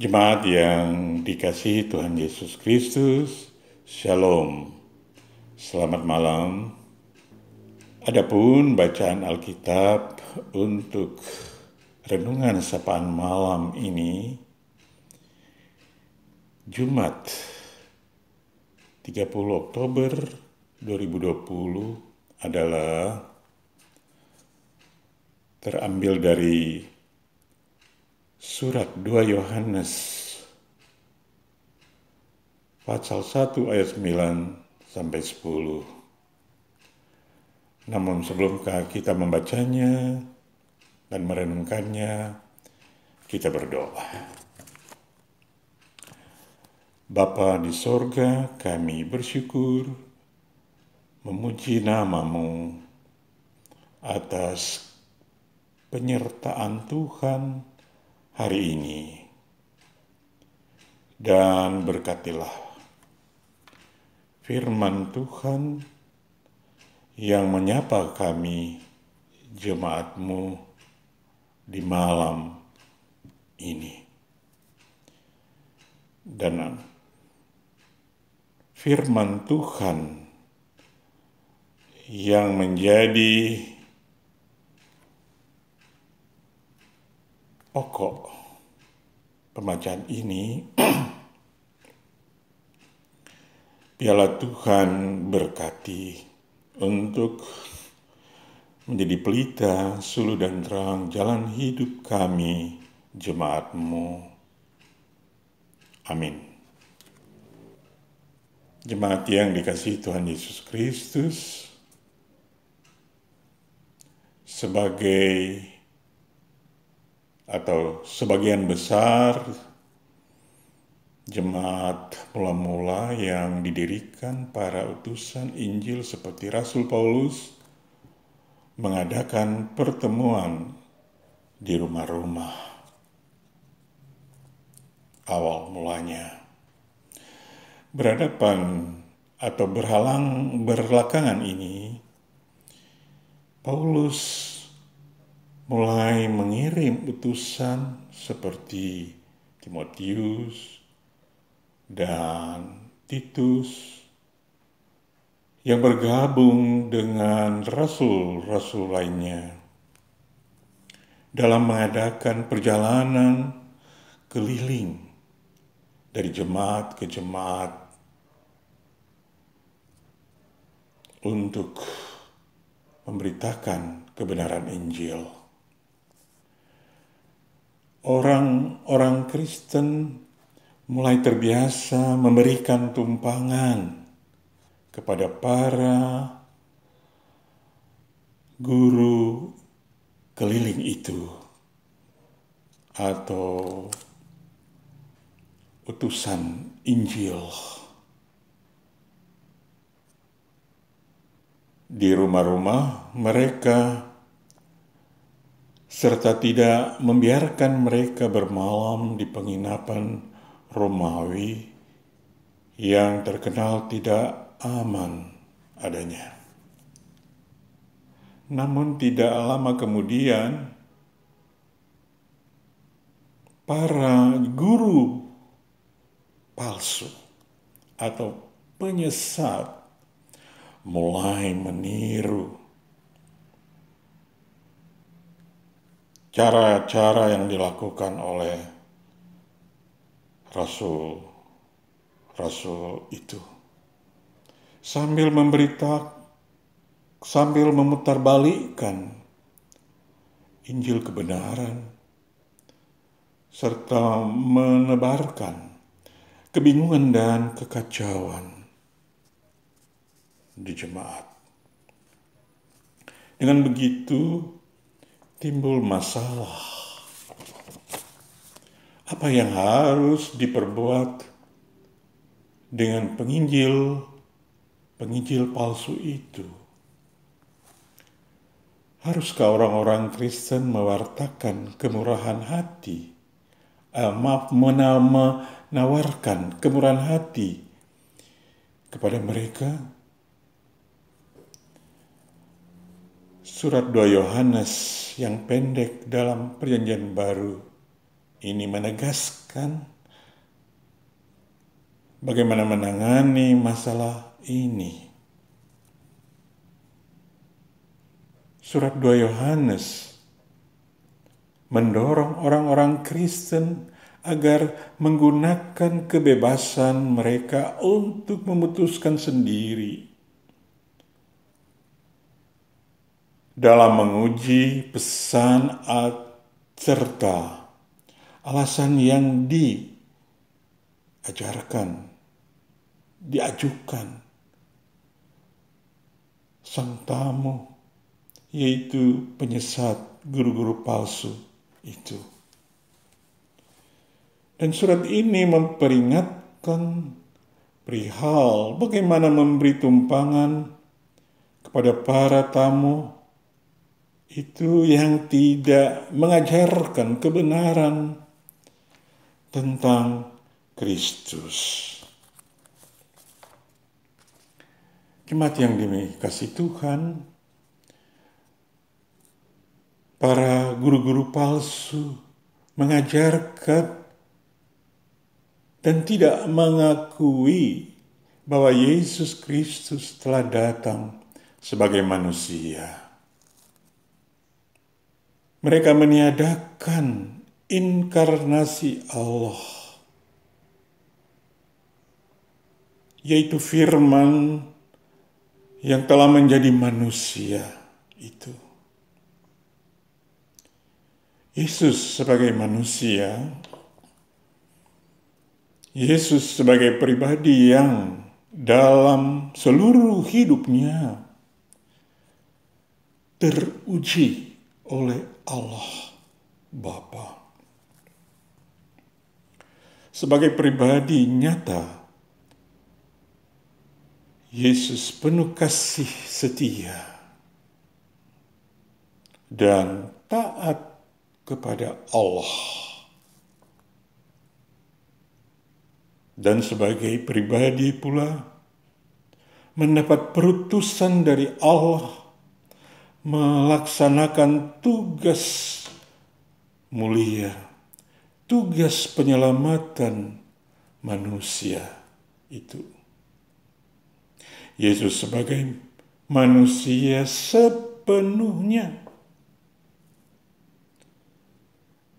Jemaat yang dikasihi Tuhan Yesus Kristus, Shalom. Selamat malam. Adapun bacaan Alkitab untuk renungan sapaan malam ini, Jumat 30 Oktober 2020 adalah terambil dari Surat 2 Yohanes pasal 1 ayat 9 sampai 10. Namun sebelum kita membacanya dan merenungkannya, kita berdoa. Bapa di sorga, kami bersyukur memuji nama-Mu atas penyertaan Tuhan hari ini, dan berkatilah firman Tuhan yang menyapa kami jemaat-Mu di malam ini. Dan firman Tuhan yang menjadi pokok pembacaan ini, biarlah Tuhan berkati untuk menjadi pelita, suluh dan terang jalan hidup kami, jemaat-Mu. Amin. Jemaat yang dikasihi Tuhan Yesus Kristus, sebagian besar jemaat mula-mula yang didirikan para utusan Injil seperti Rasul Paulus mengadakan pertemuan di rumah-rumah. Awal mulanya berhadapan atau berlakangan ini, Paulus mulai mengirim utusan seperti Timotius dan Titus yang bergabung dengan rasul-rasul lainnya dalam mengadakan perjalanan keliling dari jemaat ke jemaat untuk memberitakan kebenaran Injil. Orang-orang Kristen mulai terbiasa memberikan tumpangan kepada para guru keliling itu atau utusan Injil. Di rumah-rumah mereka, serta tidak membiarkan mereka bermalam di penginapan Romawi yang terkenal tidak aman adanya. Namun tidak lama kemudian, para guru palsu atau penyesat mulai meniru cara-cara yang dilakukan oleh rasul-rasul itu, sambil memutarbalikkan Injil kebenaran serta menebarkan kebingungan dan kekacauan di jemaat. Dengan begitu timbul masalah. Apa yang harus diperbuat dengan penginjil palsu itu? Haruskah orang-orang Kristen mewartakan kemurahan hati? Menawarkan kemurahan hati kepada mereka? Surat 2 Yohanes yang pendek dalam Perjanjian Baru ini menegaskan bagaimana menangani masalah ini. Surat 2 Yohanes mendorong orang-orang Kristen agar menggunakan kebebasan mereka untuk memutuskan sendiri dalam menguji pesan serta alasan yang diajukan sang tamu, yaitu penyesat guru-guru palsu itu. Dan surat ini memperingatkan perihal bagaimana memberi tumpangan kepada para tamu itu yang tidak mengajarkan kebenaran tentang Kristus. Jemaat yang dikasihi Tuhan, para guru-guru palsu mengajarkan dan tidak mengakui bahwa Yesus Kristus telah datang sebagai manusia. Mereka meniadakan inkarnasi Allah, yaitu firman yang telah menjadi manusia itu. Yesus sebagai manusia, Yesus sebagai pribadi yang dalam seluruh hidupnya teruji oleh Allah Bapa. Sebagai pribadi nyata, Yesus penuh kasih setia dan taat kepada Allah. Dan sebagai pribadi pula mendapat perutusan dari Allah melaksanakan tugas mulia, tugas penyelamatan manusia itu. Yesus sebagai manusia sepenuhnya,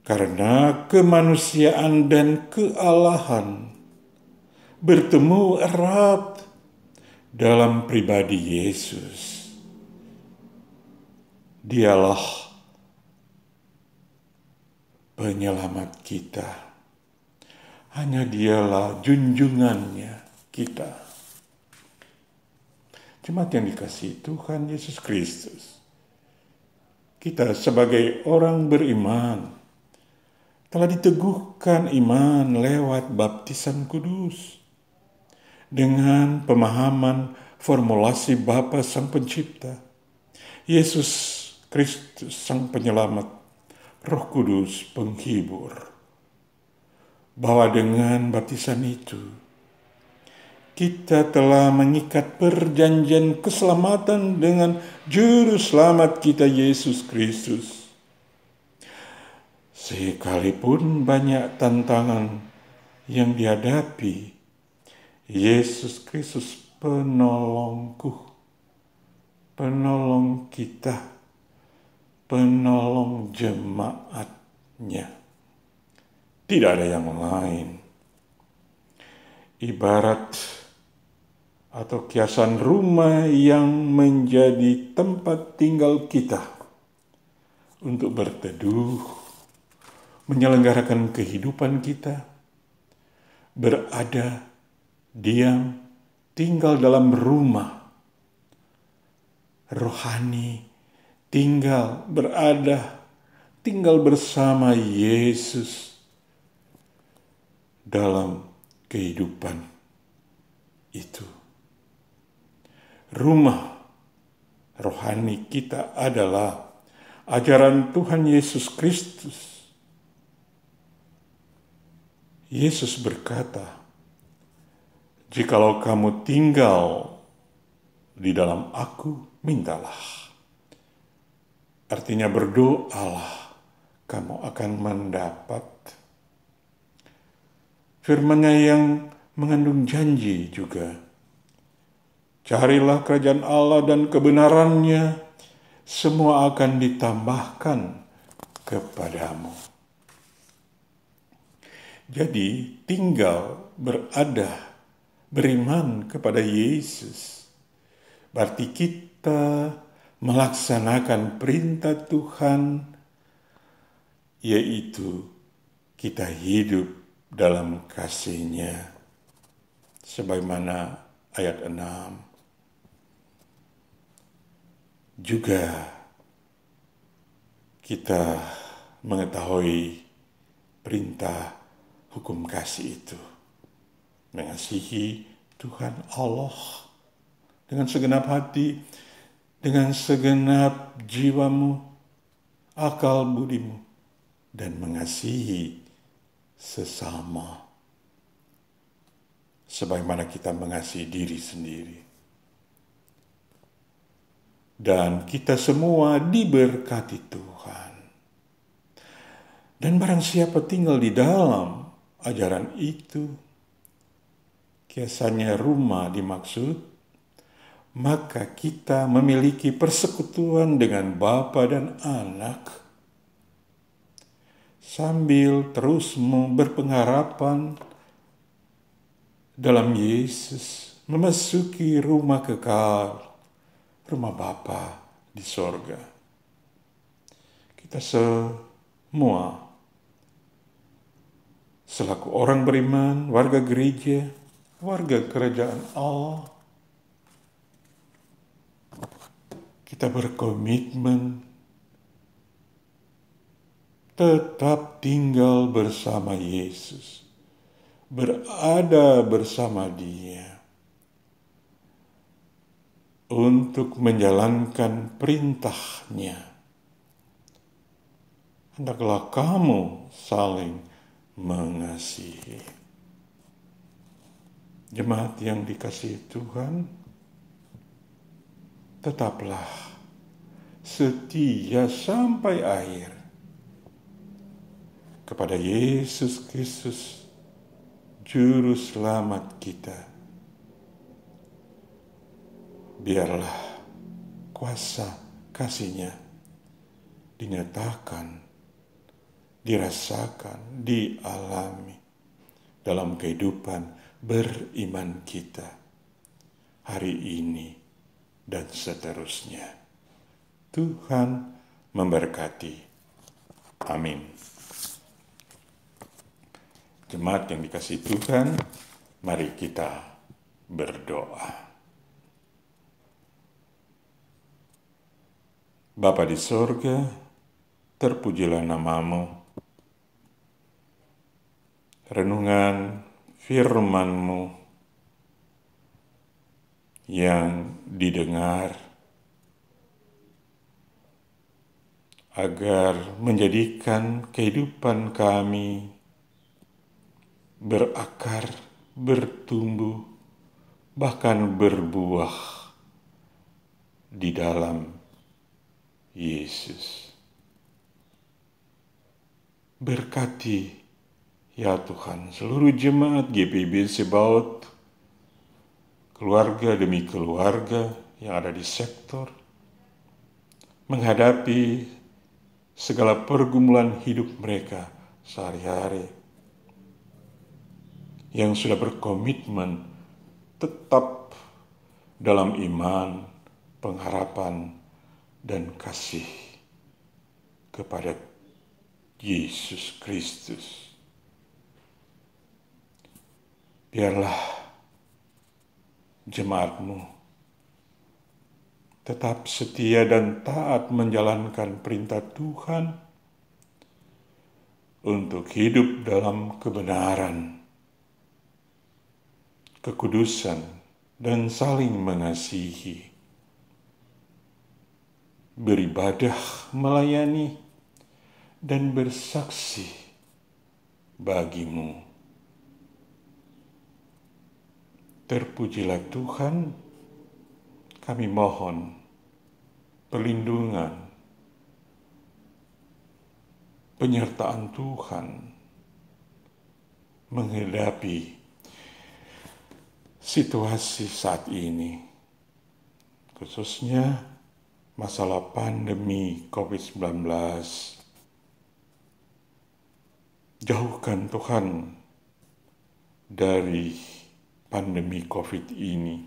karena kemanusiaan dan kealahan bertemu erat dalam pribadi Yesus. Dialah penyelamat kita. Hanya dialah junjungannya kita. Jemaat yang dikasihi Tuhan Yesus Kristus, kita sebagai orang beriman telah diteguhkan iman lewat baptisan kudus dengan pemahaman formulasi Bapa Sang Pencipta, Yesus Kristus Sang Penyelamat, Roh Kudus Penghibur, bahwa dengan baptisan itu kita telah mengikat perjanjian keselamatan dengan Juru Selamat kita Yesus Kristus. Sekalipun banyak tantangan yang dihadapi, Yesus Kristus penolongku, penolong kita, penolong jemaatnya. Tidak ada yang lain. Ibarat atau kiasan rumah yang menjadi tempat tinggal kita untuk berteduh, menyelenggarakan kehidupan kita, berada, diam, tinggal dalam rumah rohani, tinggal bersama Yesus dalam kehidupan itu. Rumah rohani kita adalah ajaran Tuhan Yesus Kristus. Yesus berkata, "Jikalau kamu tinggal di dalam Aku, mintalah." Artinya berdoalah, kamu akan mendapat. Firman-Nya yang mengandung janji juga. Carilah kerajaan Allah dan kebenarannya, semua akan ditambahkan kepadamu. Jadi tinggal beriman kepada Yesus, berarti kita melaksanakan perintah Tuhan, yaitu kita hidup dalam kasih-Nya. Sebagaimana ayat 6. Juga kita mengetahui perintah hukum kasih itu. Mengasihi Tuhan Allah dengan segenap hati, dengan segenap jiwamu, akal budimu, dan mengasihi sesama sebagaimana kita mengasihi diri sendiri. Dan kita semua diberkati Tuhan. Dan barang siapa tinggal di dalam ajaran itu, biasanya rumah dimaksud, maka kita memiliki persekutuan dengan Bapa dan Anak, sambil terus berpengharapan dalam Yesus memasuki rumah kekal, rumah Bapa di sorga. Kita semua selaku orang beriman, warga gereja, warga kerajaan Allah, kita berkomitmen tetap tinggal bersama Yesus, berada bersama Dia, untuk menjalankan perintah-Nya. Hendaklah kamu saling mengasihi. Jemaat yang dikasihi Tuhan, tetaplah setia sampai akhir kepada Yesus Kristus, Juru Selamat kita. Biarlah kuasa kasih-Nya dinyatakan, dirasakan, dialami dalam kehidupan beriman kita hari ini dan seterusnya. Tuhan memberkati. Amin. Jemaat yang dikasihi Tuhan, mari kita berdoa. Bapa di sorga, terpujilah nama-Mu. Renungan firman-Mu yang didengar agar menjadikan kehidupan kami berakar, bertumbuh, bahkan berbuah di dalam Yesus. Berkati ya Tuhan seluruh jemaat GPIB Sebaot, keluarga demi keluarga yang ada di sektor, menghadapi segala pergumulan hidup mereka sehari-hari, yang sudah berkomitmen tetap dalam iman, pengharapan, dan kasih kepada Yesus Kristus. Biarlah jemaat-Mu tetap setia dan taat menjalankan perintah Tuhan untuk hidup dalam kebenaran, kekudusan, dan saling mengasihi, beribadah, melayani, dan bersaksi bagi-Mu. Terpujilah Tuhan, kami mohon perlindungan, penyertaan Tuhan menghadapi situasi saat ini, khususnya masalah pandemi COVID-19. Jauhkan Tuhan dari pandemi COVID ini.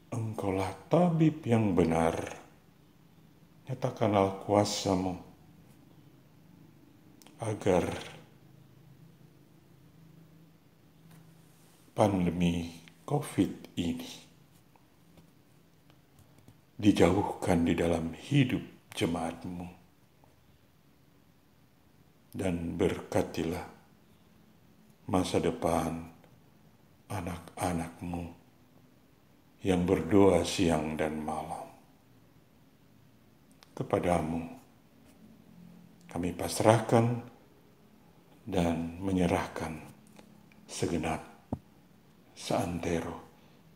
Engkaulah tabib yang benar. Nyatakanlah kuasa-Mu agar pandemi COVID ini dijauhkan di dalam hidup jemaat-Mu. Dan berkatilah masa depan anak-anak-Mu yang berdoa siang dan malam. Kepadamu kami pasrahkan dan menyerahkan segenap seantero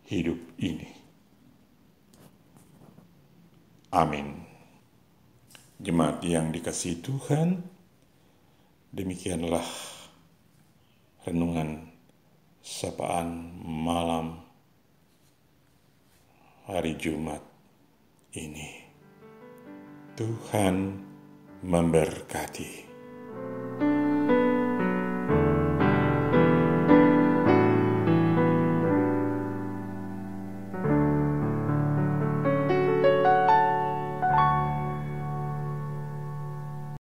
hidup ini. Amin. Jemaat yang dikasihi Tuhan, demikianlah renungan sapaan malam hari Jumat ini. Tuhan memberkati.